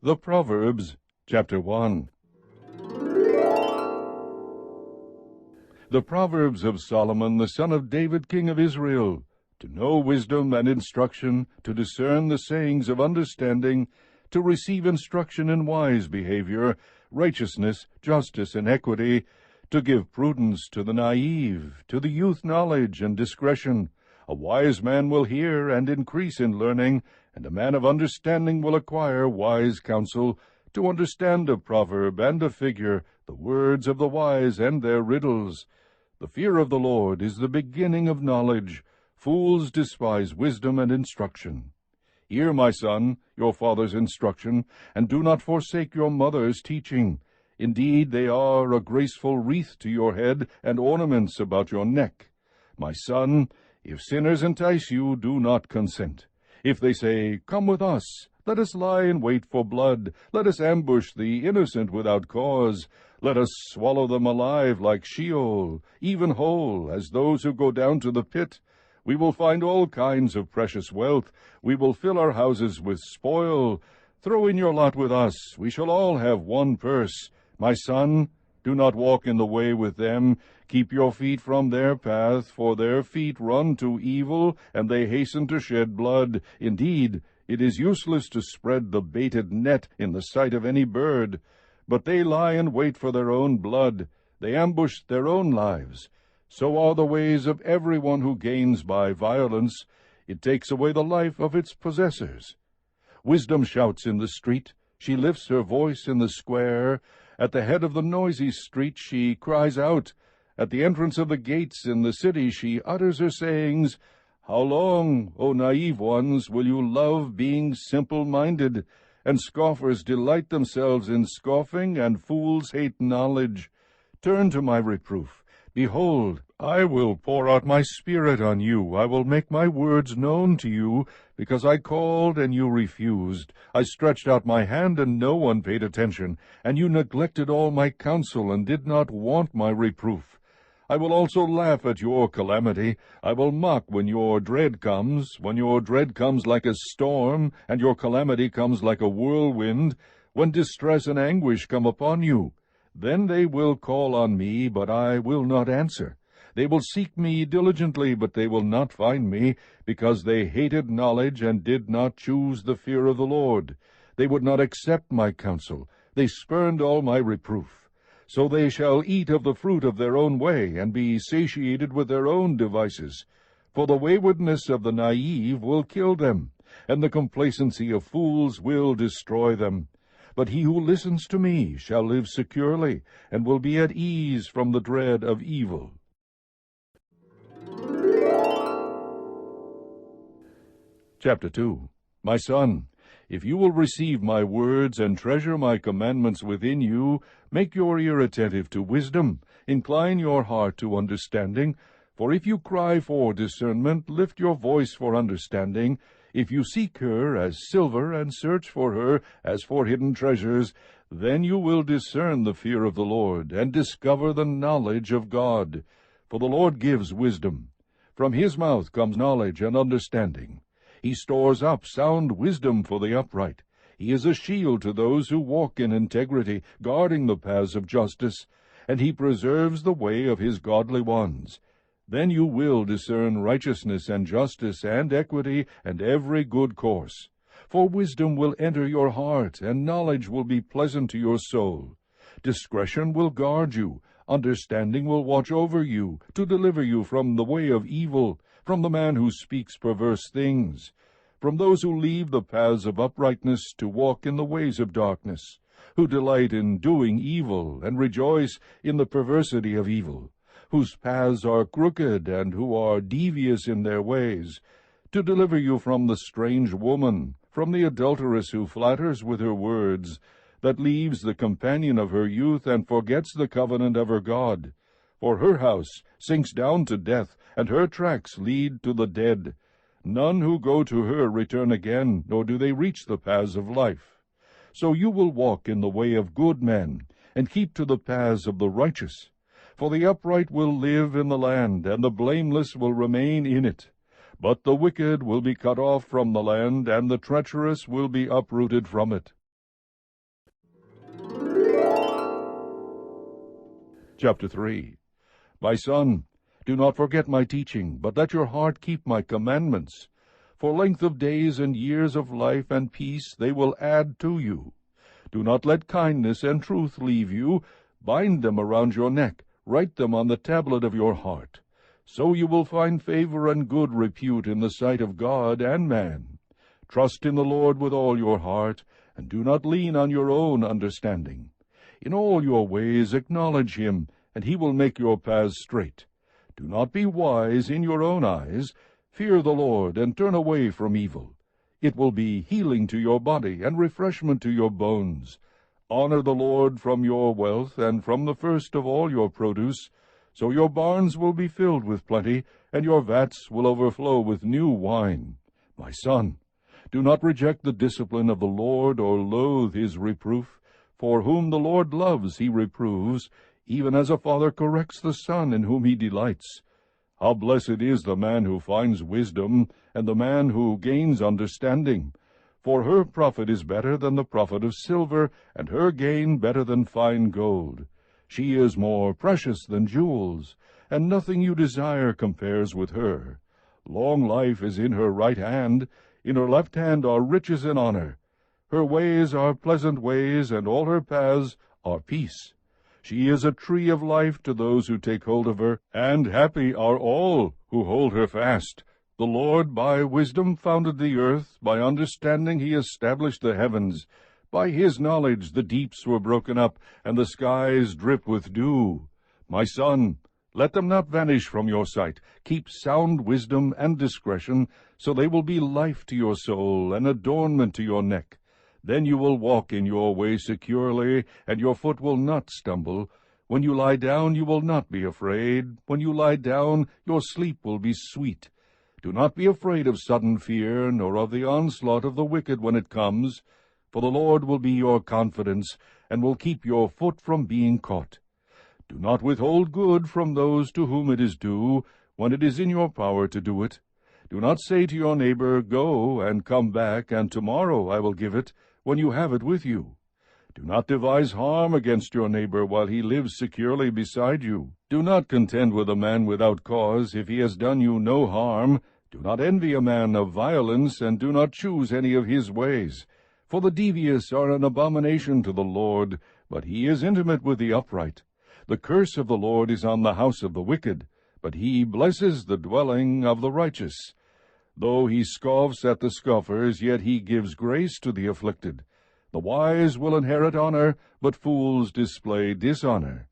The Proverbs, chapter 1. The Proverbs of Solomon, the son of David, king of Israel, to know wisdom and instruction, to discern the sayings of understanding, to receive instruction in wise behavior, righteousness, justice, and equity, to give prudence to the naive, to the youth knowledge and discretion. A wise man will hear and increase in learning, and a man of understanding will acquire wise counsel, to understand a proverb and a figure, the words of the wise and their riddles. The fear of the Lord is the beginning of knowledge. Fools despise wisdom and instruction. Hear, my son, your father's instruction, and do not forsake your mother's teaching. Indeed, they are a graceful wreath to your head and ornaments about your neck. My son, if sinners entice you, do not consent. If they say, "Come with us, let us lie in wait for blood, let us ambush the innocent without cause, let us swallow them alive like Sheol, even whole, as those who go down to the pit. We will find all kinds of precious wealth, we will fill our houses with spoil. Throw in your lot with us, we shall all have one purse. My son, do not walk in the way with them. Keep your feet from their path, for their feet run to evil, and they hasten to shed blood. Indeed, it is useless to spread the baited net in the sight of any bird. But they lie in wait for their own blood. They ambush their own lives. So are the ways of everyone who gains by violence. It takes away the life of its possessors. Wisdom shouts in the street. She lifts her voice in the square. At the head of the noisy street she cries out. At the entrance of the gates in the city she utters her sayings. How long, O naive ones, will you love being simple-minded? And scoffers delight themselves in scoffing, and fools hate knowledge. Turn to my reproof. Behold, I will pour out my spirit on you. I will make my words known to you, because I called and you refused. I stretched out my hand and no one paid attention, and you neglected all my counsel and did not want my reproof. I will also laugh at your calamity. I will mock when your dread comes like a storm, and your calamity comes like a whirlwind, when distress and anguish come upon you. Then they will call on me, but I will not answer. They will seek me diligently, but they will not find me, because they hated knowledge and did not choose the fear of the Lord. They would not accept my counsel. They spurned all my reproof. So they shall eat of the fruit of their own way, and be satiated with their own devices. For the waywardness of the naive will kill them, and the complacency of fools will destroy them. But he who listens to me shall live securely, and will be at ease from the dread of evil. Chapter 2. My son, if you will receive my words and treasure my commandments within you, make your ear attentive to wisdom, incline your heart to understanding. For if you cry for discernment, lift your voice for understanding. If you seek her as silver and search for her as for hidden treasures, then you will discern the fear of the Lord and discover the knowledge of God. For the Lord gives wisdom. From his mouth comes knowledge and understanding. He stores up sound wisdom for the upright. He is a shield to those who walk in integrity, guarding the paths of justice, and he preserves the way of his godly ones. Then you will discern righteousness and justice and equity and every good course. For wisdom will enter your heart, and knowledge will be pleasant to your soul. Discretion will guard you, understanding will watch over you, to deliver you from the way of evil, from the man who speaks perverse things, from those who leave the paths of uprightness to walk in the ways of darkness, who delight in doing evil and rejoice in the perversity of evil, whose paths are crooked and who are devious in their ways, to deliver you from the strange woman, from the adulteress who flatters with her words, that leaves the companion of her youth and forgets the covenant of her God. For her house sinks down to death, and her tracks lead to the dead. None who go to her return again, nor do they reach the paths of life. So you will walk in the way of good men, and keep to the paths of the righteous. For the upright will live in the land, and the blameless will remain in it. But the wicked will be cut off from the land, and the treacherous will be uprooted from it. Chapter 3. My son, do not forget my teaching, but let your heart keep my commandments. For length of days and years of life and peace they will add to you. Do not let kindness and truth leave you. Bind them around your neck. Write them on the tablet of your heart. So you will find favor and good repute in the sight of God and man. Trust in the Lord with all your heart, and do not lean on your own understanding. In all your ways acknowledge him, and he will make your paths straight. Do not be wise in your own eyes. Fear the Lord, and turn away from evil. It will be healing to your body, and refreshment to your bones. Honor the Lord from your wealth, and from the first of all your produce. So your barns will be filled with plenty, and your vats will overflow with new wine. My son, do not reject the discipline of the Lord, or loathe his reproof. For whom the Lord loves he reproves, even as a father corrects the son in whom he delights. How blessed is the man who finds wisdom, and the man who gains understanding. For her profit is better than the profit of silver, and her gain better than fine gold. She is more precious than jewels, and nothing you desire compares with her. Long life is in her right hand, in her left hand are riches and honor. Her ways are pleasant ways, and all her paths are peace. She is a tree of life to those who take hold of her, and happy are all who hold her fast. The Lord by wisdom founded the earth, by understanding he established the heavens. By his knowledge the deeps were broken up, and the skies drip with dew. My son, let them not vanish from your sight. Keep sound wisdom and discretion, so they will be life to your soul, and adornment to your neck. Then you will walk in your way securely, and your foot will not stumble. When you lie down, you will not be afraid. When you lie down, your sleep will be sweet. Do not be afraid of sudden fear, nor of the onslaught of the wicked when it comes. For the Lord will be your confidence, and will keep your foot from being caught. Do not withhold good from those to whom it is due, when it is in your power to do it. Do not say to your neighbor, Go, and come back, and tomorrow I will give it, when you have it with you. Do not devise harm against your neighbor while he lives securely beside you. Do not contend with a man without cause, if he has done you no harm. Do not envy a man of violence, and do not choose any of his ways. For the devious are an abomination to the Lord, but he is intimate with the upright. The curse of the Lord is on the house of the wicked, but he blesses the dwelling of the righteous. Though he scoffs at the scoffers, yet he gives grace to the afflicted. The wise will inherit honor, but fools display dishonor.